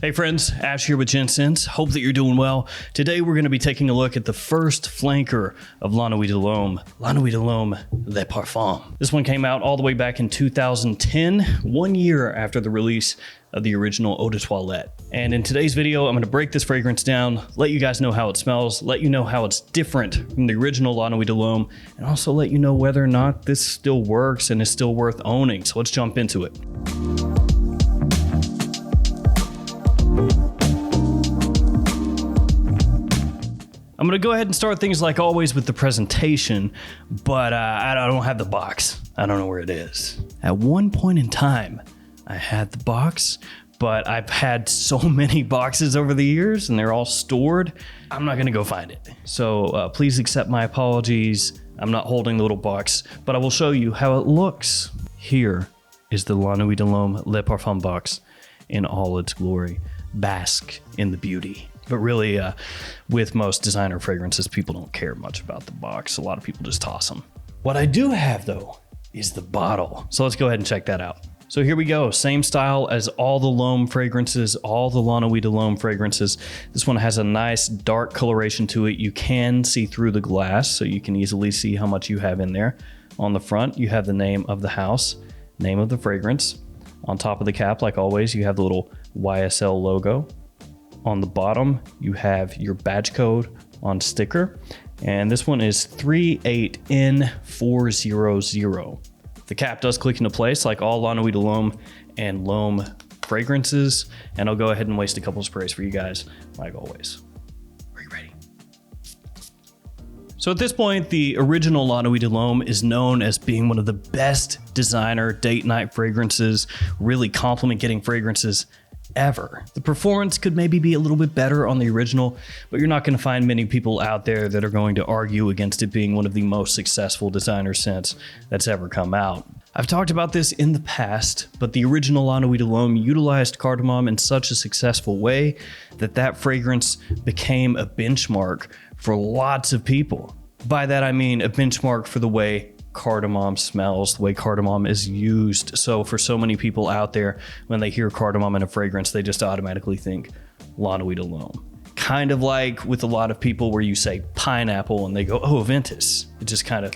Hey friends, Ash here with Gents. Hope that you're doing well. Today we're going to be taking a look at the first flanker of La Nuit Le Parfum. This one came out all the way back in 2010, 1 year after the release of the original Eau de Toilette. And in today's video, I'm going to break this fragrance down, let you guys know how it smells, let you know how it's different from the original La Nuit and also let you know whether or not this still works and is still worth owning. So let's jump into it. I'm going to go ahead and start things like always with the presentation, but I don't have the box. I don't know where it is. At one point in time, I had the box, but I've had so many boxes over the years and they're all stored. I'm not going to go find it. So please accept my apologies. I'm not holding the little box, but I will show you how it looks. Here is the La Nuit Le Parfum box in all its glory. Bask in the beauty. But really, with most designer fragrances, people don't care much about the box. A lot of people just toss them. What I do have, though, is the bottle. So let's go ahead and check that out. So here we go. Same style as all the L'Homme fragrances, all the La Nuit L'Homme fragrances. This one has a nice dark coloration to it. You can see through the glass, so you can easily see how much you have in there. On the front, you have the name of the house, name of the fragrance. On top of the cap, like always, you have the little YSL logo. On the bottom, you have your badge code on sticker, and this one is 38N400. The cap does click into place like all La Nuit and L'Homme fragrances, and I'll go ahead and waste a couple sprays for you guys, like always. Are you ready? So at this point, the original La Nuit is known as being one of the best designer date night fragrances, really compliment-getting fragrances ever. The performance could maybe be a little bit better on the original, but you're not going to find many people out there that are going to argue against it being one of the most successful designer scents that's ever come out. I've talked about this in the past, but the original La Nuit utilized cardamom in such a successful way that fragrance became a benchmark for lots of people. By that I mean a benchmark for the way cardamom smells, the way cardamom is used. So for so many people out there, when they hear cardamom in a fragrance, they just automatically think La Nuit Kind of like with a lot of people where you say pineapple and they go, oh, Ventus. It just kind of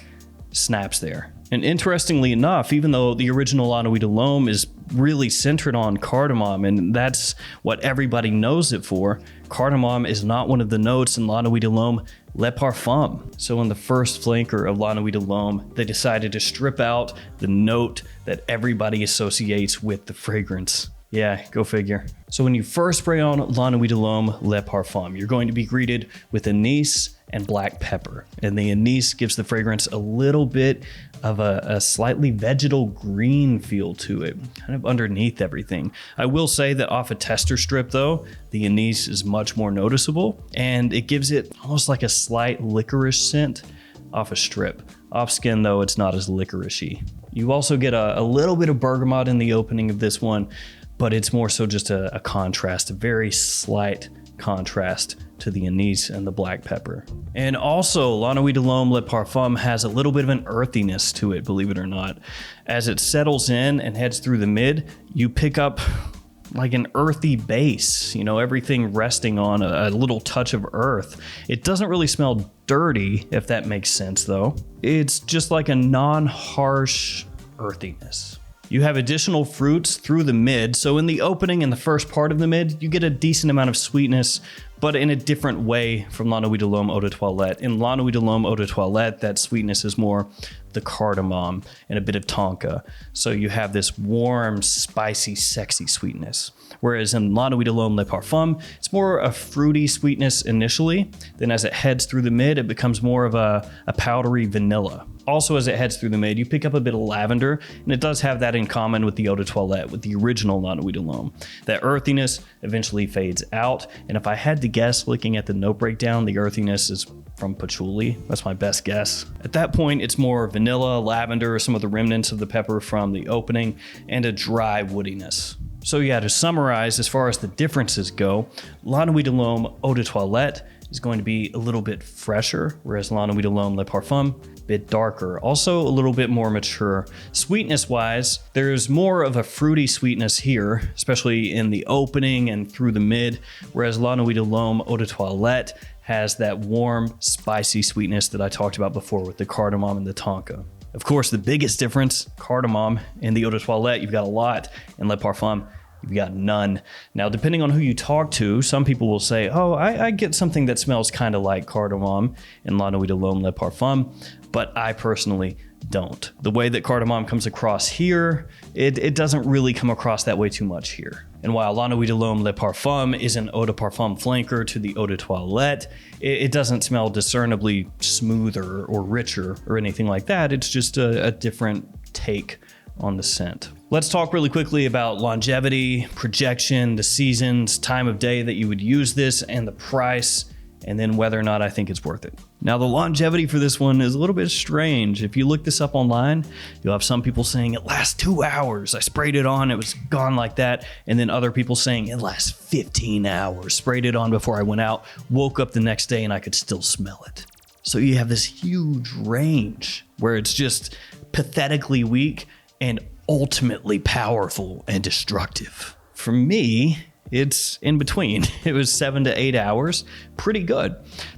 snaps there. And interestingly enough, even though the original La Nuit is really centered on cardamom, and that's what everybody knows it for, cardamom is not one of the notes in La Nuit Le Parfum. So in the first flanker of La Nuit they decided to strip out the note that everybody associates with the fragrance. Yeah, go figure. So when you first spray on La Nuit Le Parfum, you're going to be greeted with anise and black pepper. And the anise gives the fragrance a little bit of a slightly vegetal green feel to it, kind of underneath everything. I will say that off a tester strip though, the anise is much more noticeable and it gives it almost like a slight licorice scent off a strip. Off skin though, it's not as licoricey. You also get a little bit of bergamot in the opening of this one, but it's more so just a contrast, a very slight contrast to the anise and the black pepper. And also, La Nuit Le Parfum has a little bit of an earthiness to it, believe it or not. As it settles in and heads through the mid, you pick up like an earthy base, everything resting on a little touch of earth. It doesn't really smell dirty, if that makes sense though. It's just like a non-harsh earthiness. You have additional fruits through the mid, so in the opening and the first part of the mid, you get a decent amount of sweetness, but in a different way from La Nuit Eau de Toilette. In La Nuit Eau de Toilette, that sweetness is more the cardamom and a bit of tonka. So you have this warm, spicy, sexy sweetness. Whereas in La Nuit Le Parfum, it's more a fruity sweetness initially. Then as it heads through the mid, it becomes more of a powdery vanilla. Also, as it heads through the mid, you pick up a bit of lavender, and it does have that in common with the Eau de Toilette, with the original La Nuit That earthiness eventually fades out, and if I had to guess, looking at the note breakdown, the earthiness is from patchouli. That's my best guess. At that point, it's more vanilla, lavender, some of the remnants of the pepper from the opening, and a dry woodiness. So yeah, to summarize, as far as the differences go, La Nuit de l'Homme Eau de Toilette is going to be a little bit fresher, whereas La Nuit de l'Homme Le Parfum, a bit darker. Also a little bit more mature. Sweetness-wise, there's more of a fruity sweetness here, especially in the opening and through the mid, whereas La Nuit de l'Homme Eau de Toilette has that warm, spicy sweetness that I talked about before with the cardamom and the tonka. Of course, the biggest difference, cardamom in the Eau de Toilette, you've got a lot. In Le Parfum, you've got none. Now, depending on who you talk to, some people will say, oh, I get something that smells kind of like cardamom in La Nuit de l'Homme Le Parfum, but I personally don't. The way that cardamom comes across here, it doesn't really come across that way too much here. And while La Nuit de l'Homme Le Parfum is an Eau de Parfum flanker to the Eau de Toilette, it doesn't smell discernibly smoother or richer or anything like that. It's just a different take on the scent. Let's talk really quickly about longevity, projection, the seasons, time of day that you would use this, and the price, and then whether or not I think it's worth it. Now, the longevity for this one is a little bit strange. If you look this up online, you'll have some people saying it lasts 2 hours. I sprayed it on, it was gone like that. And then other people saying it lasts 15 hours. Sprayed it on before I went out, woke up the next day and I could still smell it. So you have this huge range where it's just pathetically weak and ultimately powerful and destructive. For me, it's in between. It was 7 to 8 hours, pretty good.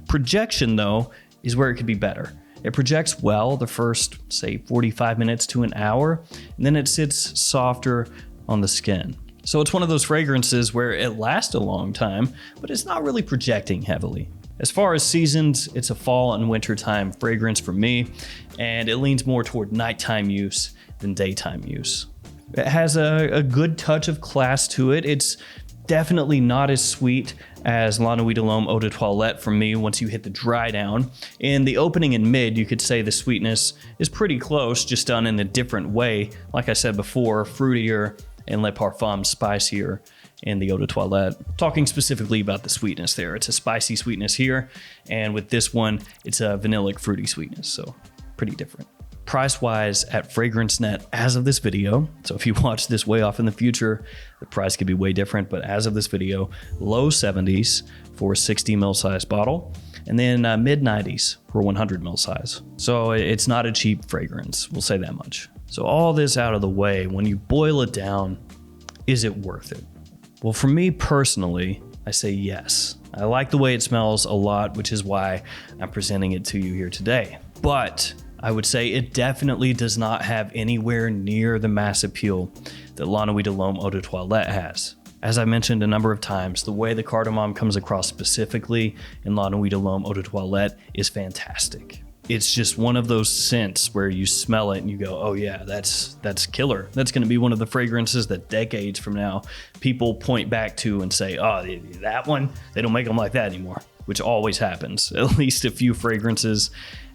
Projection though, is where it could be better. It projects well the first, say, 45 minutes to an hour, and then it sits softer on the skin. So it's one of those fragrances where it lasts a long time, but it's not really projecting heavily. As far as seasons, it's a fall and wintertime fragrance for me, and it leans more toward nighttime use than daytime use. It has a good touch of class to it. It's definitely not as sweet as La Nuit de l'Homme Eau de Toilette for me once you hit the dry down. In the opening and mid, you could say the sweetness is pretty close, just done in a different way. Like I said before, fruitier and Le Parfum spicier in the Eau de Toilette. Talking specifically about the sweetness there. It's a spicy sweetness here, and with this one, it's a vanillic fruity sweetness, so pretty different. Price-wise at FragranceNet as of this video, so if you watch this way off in the future, the price could be way different, but as of this video, low 70s for a 60 ml size bottle, and then mid 90s for 100 ml size. So it's not a cheap fragrance, we'll say that much. So all this out of the way, when you boil it down, is it worth it? Well, for me personally, I say yes. I like the way it smells a lot, which is why I'm presenting it to you here today. But I would say it definitely does not have anywhere near the mass appeal that La Nuit de l'Homme Eau de Toilette has. As I mentioned a number of times, the way the cardamom comes across specifically in La Nuit de l'Homme Eau de Toilette is fantastic. It's just one of those scents where you smell it and you go, oh yeah, that's killer. That's gonna be one of the fragrances that decades from now, people point back to and say, oh, that one, they don't make them like that anymore, which always happens. At least a few fragrances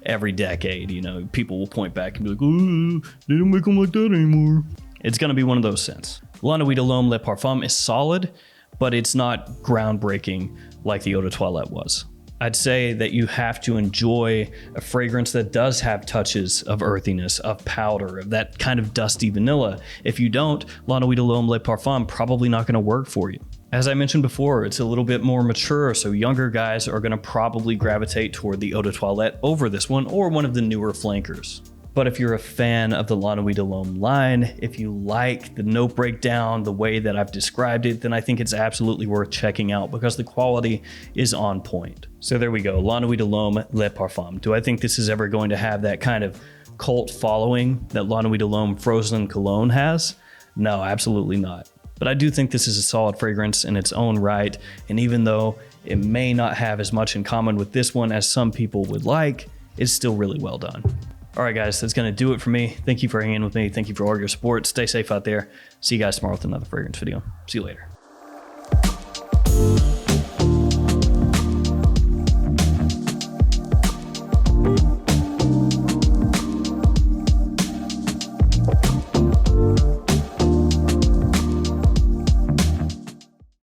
every decade, you know, people will point back and be like, oh, they don't make them like that anymore. It's gonna be one of those scents. La Nuit de l'Homme Le Parfum is solid, but it's not groundbreaking like the Eau de Toilette was. I'd say that you have to enjoy a fragrance that does have touches of earthiness, of powder, of that kind of dusty vanilla. If you don't, La Nuit de l'Homme Le Parfum probably not gonna work for you. As I mentioned before, it's a little bit more mature, so younger guys are gonna probably gravitate toward the Eau de Toilette over this one or one of the newer flankers. But if you're a fan of the La Nuit de l'Homme line, if you like the note breakdown, the way that I've described it, then I think it's absolutely worth checking out because the quality is on point. So there we go, La Nuit de l'Homme Le Parfum. Do I think this is ever going to have that kind of cult following that La Nuit de l'Homme Frozen Cologne has? No, absolutely not. But I do think this is a solid fragrance in its own right, and even though it may not have as much in common with this one as some people would like, it's still really well done. All right, guys, that's going to do it for me. Thank you for hanging with me. Thank you for all your support. Stay safe out there. See you guys tomorrow with another fragrance video. See you later.